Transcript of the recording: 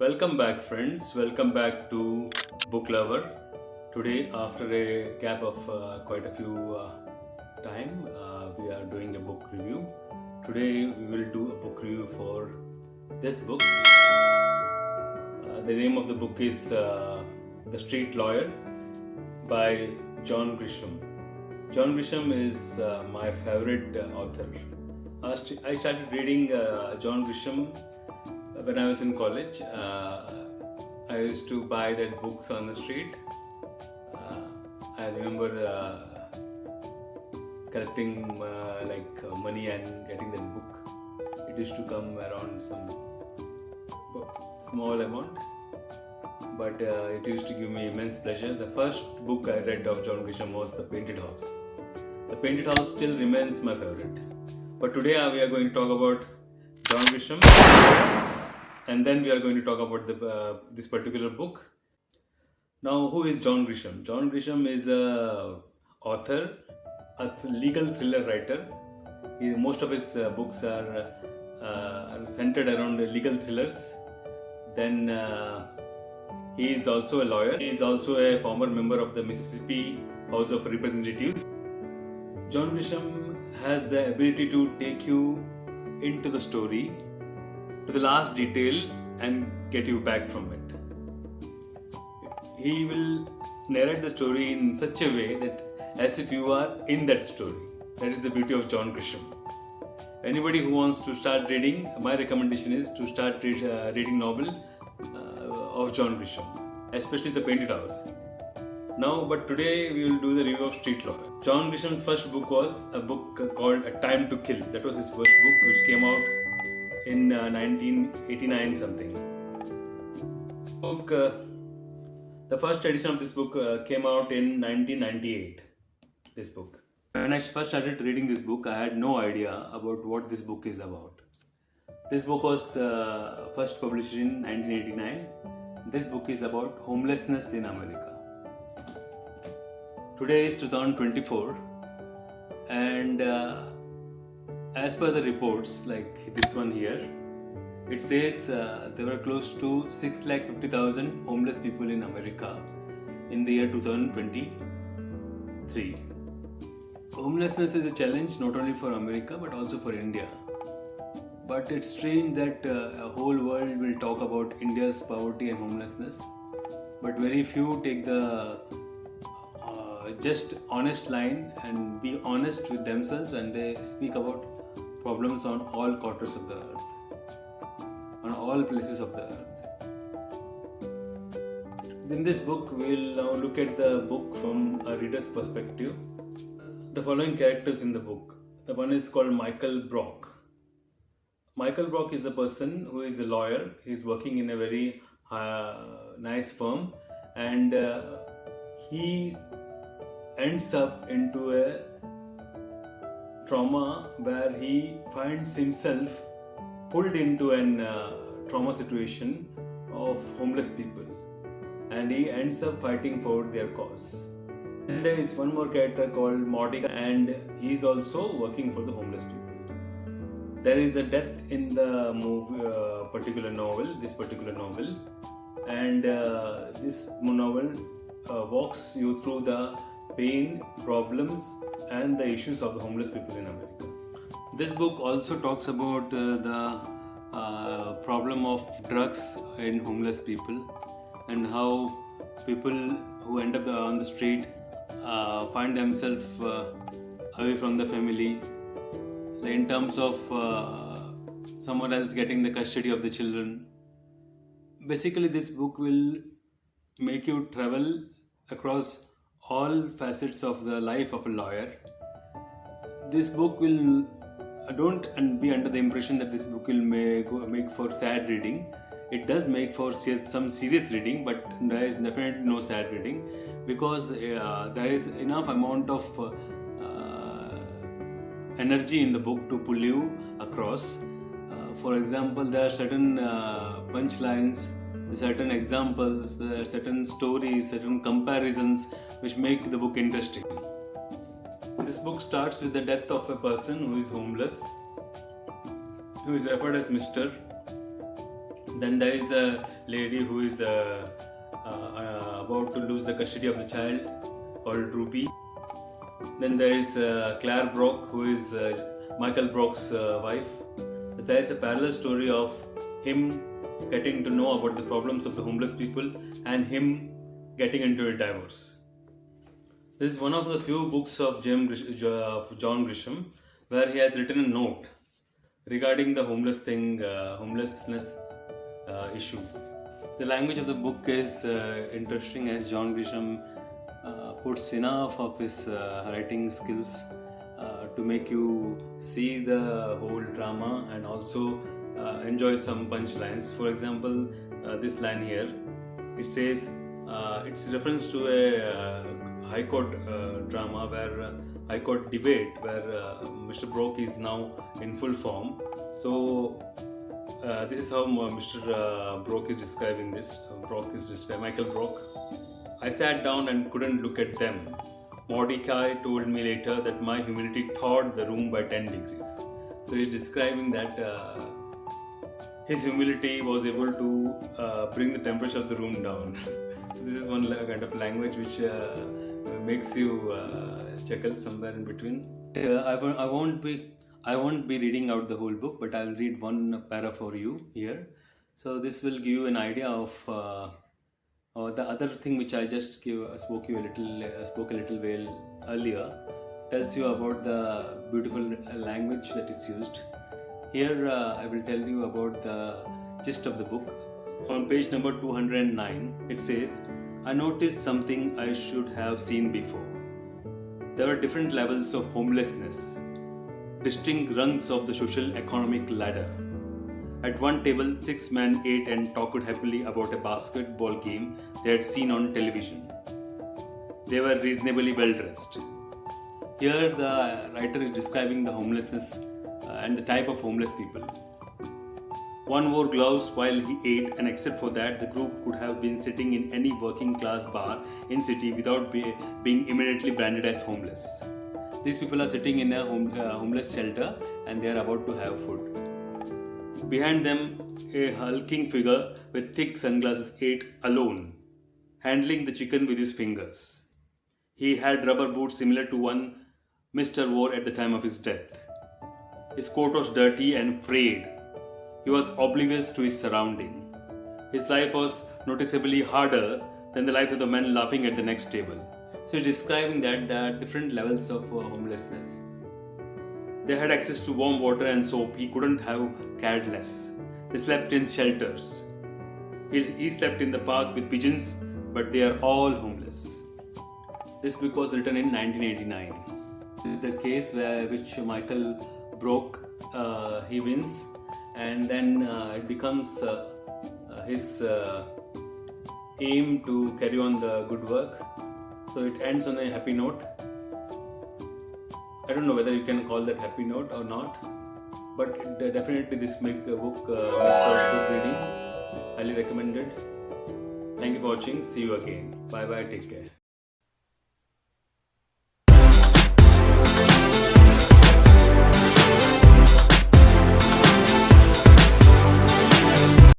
Welcome back, friends. Welcome back to Book Lover. Today, after a gap of quite a few time, we are doing a book review. Today, we will do a book review for this book. The name of the book is The Street Lawyer by John Grisham. John Grisham is my favorite author. I started reading John Grisham when I was in college. I used to buy that books on the street. I remember collecting money and getting that book. It used to come around some small amount, but it used to give me immense pleasure. The first book I read of John Grisham was The Painted House. The Painted House still remains my favorite. But today we are going to talk about John Grisham, and then we are going to talk about this particular book. Now, who is John Grisham? John Grisham is a author, a legal thriller writer. Most of his books are centered around legal thrillers. Then he is also a lawyer. He is also a former member of the Mississippi House of Representatives. John Grisham has the ability to take you into the story to the last detail and get you back from it. He will narrate the story in such a way that as if you are in that story. That is the beauty of John Grisham. Anybody who wants to start reading, my recommendation is to start reading novel of John Grisham, especially The Painted House. But today we will do the review of Street Lawyer. John Grisham's first book was a book called A Time to Kill. That was his first book, which came out in 1989 something. The first edition of this book came out in 1998. This book. When I first started reading this book, I had no idea about what this book is about. This book was first published in 1989. This book is about homelessness in America. Today is 2024, and as per the reports, like this one here, it says there were close to 650,000 homeless people in America in the year 2023. Homelessness is a challenge not only for America but also for India. But it's strange that a whole world will talk about India's poverty and homelessness, but very few take the just honest line and be honest with themselves when they speak about problems on all quarters of the earth, on all places of the earth. In this book, we will now look at the book from a reader's perspective. The following characters in the book. The one is called Michael Brock. Michael Brock is a person who is a lawyer. He is working in a very nice firm, and he ends up into a trauma where he finds himself pulled into an trauma situation of homeless people, and he ends up fighting for their cause. And there is one more character called Mordecai, and he is also working for the homeless people. There is a death in the particular novel, and this novel walks you through the pain, problems, and the issues of the homeless people in America. This book also talks about the problem of drugs in homeless people, and how people who end up on the street find themselves away from the family, in terms of someone else getting the custody of the children. Basically, this book will make you travel across all facets of the life of a lawyer. This book will don't be under the impression that this book will make for sad reading. It does make for some serious reading, but there is definitely no sad reading, because there is enough amount of energy in the book to pull you across. For example, there are certain punchlines, certain examples, there are certain stories, certain comparisons which make the book interesting. This book starts with the death of a person who is homeless, who is referred as Mr. Then there is a lady who is about to lose the custody of the child, called Ruby. Then there is Claire Brock, who is Michael Brock's wife. There is a parallel story of him getting to know about the problems of the homeless people and him getting into a divorce. This is one of the few books of John Grisham where he has written a note regarding the homelessness issue. The language of the book is interesting, as John Grisham puts enough of his writing skills to make you see the whole drama and also enjoy some punchlines. For example, this line here, it says, it's reference to a High Court drama where High Court debate where Mr. Brock is now in full form. So this is how Mr. Brock is describing this. Michael Brock. I sat down and couldn't look at them. Mordecai told me later that my humility thawed the room by 10 degrees. So he's describing that his humility was able to bring the temperature of the room down. This is one kind of language which makes you chuckle somewhere in between. I won't be reading out the whole book, but I'll read one para for you here. So this will give you an idea of the other thing which I just spoke a little while earlier. Tells you about the beautiful language that is used. Here I will tell you about the gist of the book. On page number 209, it says, I noticed something I should have seen before. There are different levels of homelessness, distinct rungs of the social economic ladder. At one table, 6 men ate and talked happily about a basketball game they had seen on television. They were reasonably well dressed. Here the writer is describing the homelessness and the type of homeless people. One wore gloves while he ate, and except for that, the group could have been sitting in any working class bar in city without being immediately branded as homeless. These people are sitting in a homeless shelter and they are about to have food. Behind them, a hulking figure with thick sunglasses ate alone, handling the chicken with his fingers. He had rubber boots similar to one Mr. wore at the time of his death. His coat was dirty and frayed. He was oblivious to his surrounding. His life was noticeably harder than the life of the men laughing at the next table. So he's describing that there are different levels of homelessness. They had access to warm water and soap. He couldn't have cared less. They slept in shelters. He slept in the park with pigeons, but they are all homeless. This book was written in 1989. This is the case which Michael Brock he wins, and then it becomes his aim to carry on the good work. So it ends on a happy note. I don't know whether you can call that happy note or not, but definitely this book makes for good reading. Highly recommended. Thank you for watching. See you again. Bye bye. Take care.